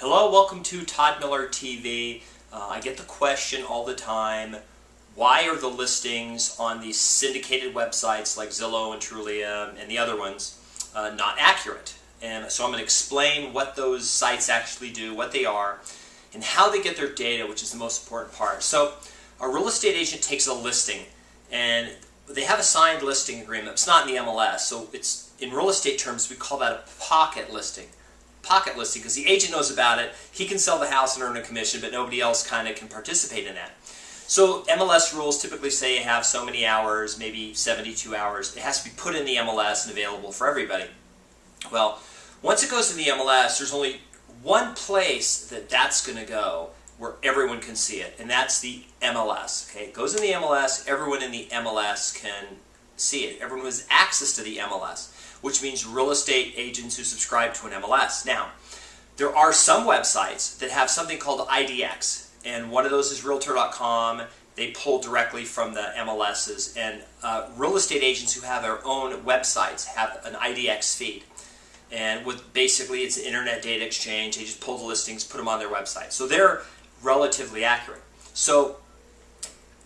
Hello, welcome to Todd Miller TV. I get the question all the time, why are the listings on these syndicated websites like Zillow and Trulia and the other ones not accurate? And so I'm going to explain what those sites actually do, what they are, and how they get their data, which is the most important part. So a real estate agent takes a listing and they have a signed listing agreement. It's not in the MLS, so it's in real estate terms we call that a pocket listing. Pocket listing, because the agent knows about it, he can sell the house and earn a commission, but nobody else kind of can participate in that. So MLS rules typically say you have so many hours, maybe 72 hours. It has to be put in the MLS and available for everybody. Well, once it goes in the MLS, there's only one place that's going to go where everyone can see it, and that's the MLS. Okay, it goes in the MLS, everyone in the MLS can see it. Everyone has access to the MLS, which means real estate agents who subscribe to an MLS. Now, there are some websites that have something called IDX, and one of those is Realtor.com. They pull directly from the MLSs, and real estate agents who have their own websites have an IDX feed. And with basically it's an internet data exchange. They just pull the listings, put them on their website. So they're relatively accurate. So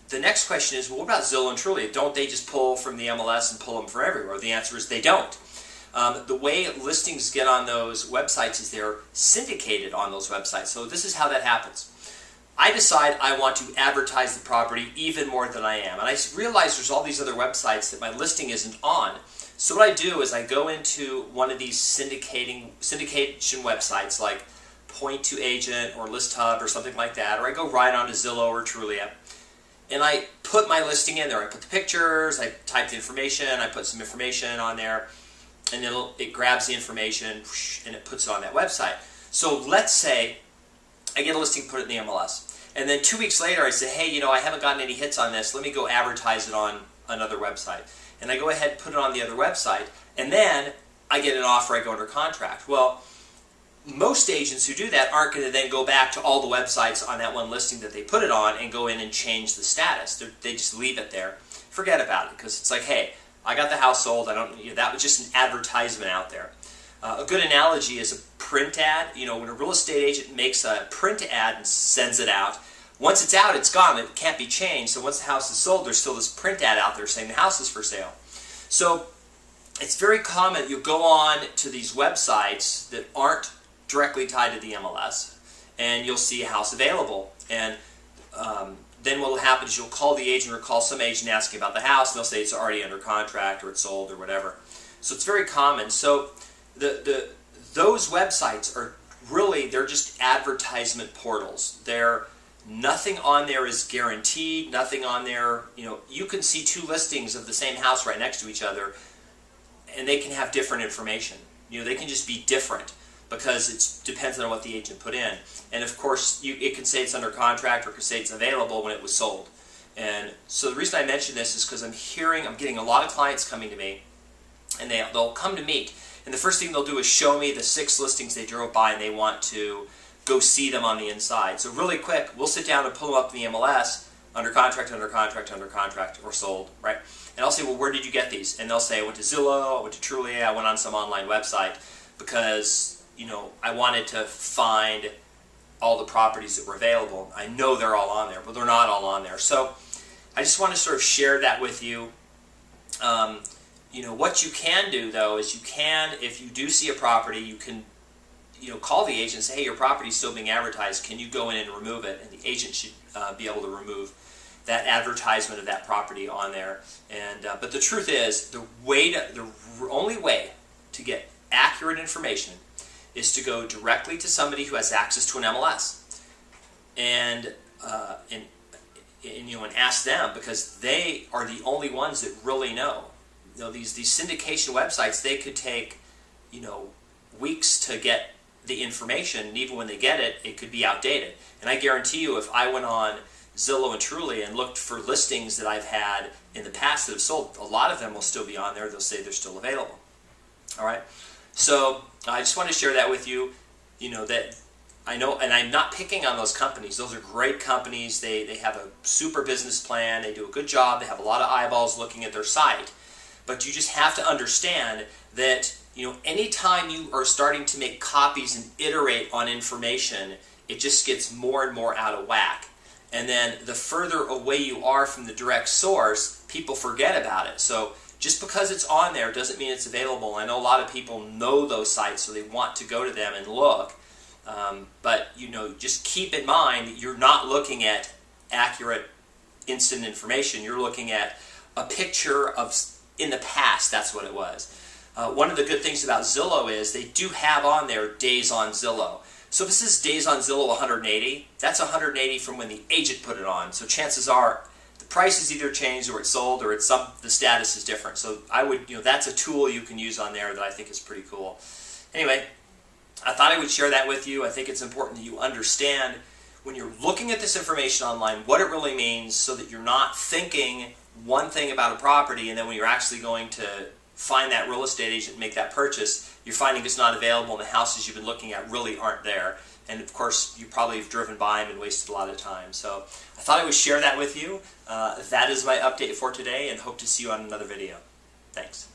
the next question is, well, what about Zillow and Trulia? Don't they just pull from the MLS and pull them from everywhere? The answer is they don't. The way listings get on those websites is they're syndicated on those websites. So this is how that happens. I decide I want to advertise the property even more than I am. And I realize there's all these other websites that my listing isn't on. So what I do is I go into one of these syndication websites like Point2Agent or ListHub or something like that, or I go right onto Zillow or Trulia, and I put my listing in there. I put the pictures, I type the information, I put some information on there, and it grabs the information and it puts it on that website. So let's say I get a listing, put it in the MLS, and then 2 weeks later I say, hey, I haven't gotten any hits on this, let me go advertise it on another website. And I go ahead and put it on the other website, and then I get an offer, I go under contract. Well, most agents who do that aren't going to then go back to all the websites on that one listing that they put it on and go in and change the status. They just leave it there. Forget about it, because it's like, hey, I got the house sold. That was just an advertisement out there. A good analogy is a print ad. When a real estate agent makes a print ad and sends it out, once it's out, it's gone. It can't be changed. So once the house is sold, there's still this print ad out there saying the house is for sale. So it's very common. You go on to these websites that aren't directly tied to the MLS, and you'll see a house available. And then what will happen is you'll call the agent or call some agent asking about the house, and they'll say it's already under contract or it's sold or whatever. So it's very common. So those websites are really, they're just advertisement portals. Nothing on there is guaranteed, nothing on there, you can see two listings of the same house right next to each other, and they can have different information. They can just be different, because it depends on what the agent put in. And of course, it can say it's under contract or it can say it's available when it was sold. And so the reason I mention this is because I'm getting a lot of clients coming to me, and they'll come to meet, and the first thing they'll do is show me the 6 listings they drove by and they want to go see them on the inside. So really quick, we'll sit down and pull them up in the MLS, under contract, under contract, under contract, or sold, right? And I'll say, well, where did you get these? And they'll say, I went to Zillow, I went to Trulia, I went on some online website, because I wanted to find all the properties that were available. I know they're all on there, but they're not all on there. So I just want to sort of share that with you. What you can do, though, is if you do see a property, you can call the agent and say, hey, your property is still being advertised. Can you go in and remove it? And the agent should be able to remove that advertisement of that property on there. And but the truth is, the only way to get accurate information is to go directly to somebody who has access to an MLS, and ask them, because they are the only ones that really know. These syndication websites, they could take weeks to get the information, and even when they get it, it could be outdated. And I guarantee you, if I went on Zillow and Trulia and looked for listings that I've had in the past that have sold, a lot of them will still be on there. They'll say they're still available. All right. So I just want to share that with you. That I know, and I'm not picking on those companies. Those are great companies. They have a super business plan. They do a good job. They have a lot of eyeballs looking at their site. But you just have to understand that anytime you are starting to make copies and iterate on information, it just gets more and more out of whack. And then the further away you are from the direct source, people forget about it. So just because it's on there doesn't mean it's available. I know a lot of people know those sites, so they want to go to them and look. But just keep in mind that you're not looking at accurate instant information. You're looking at a picture of in the past. That's what it was. One of the good things about Zillow is they do have on there days on Zillow. So if this is days on Zillow 180, that's 180 from when the agent put it on. So chances are the price is either changed or it's sold or the status is different. So I would, that's a tool you can use on there that I think is pretty cool. Anyway, I thought I would share that with you. I think it's important that you understand when you're looking at this information online what it really means, so that you're not thinking one thing about a property and then when you're actually going to find that real estate agent and make that purchase, you're finding it's not available and the houses you've been looking at really aren't there. And of course, you probably have driven by them and wasted a lot of time. So I thought I would share that with you. That is my update for today, and hope to see you on another video. Thanks.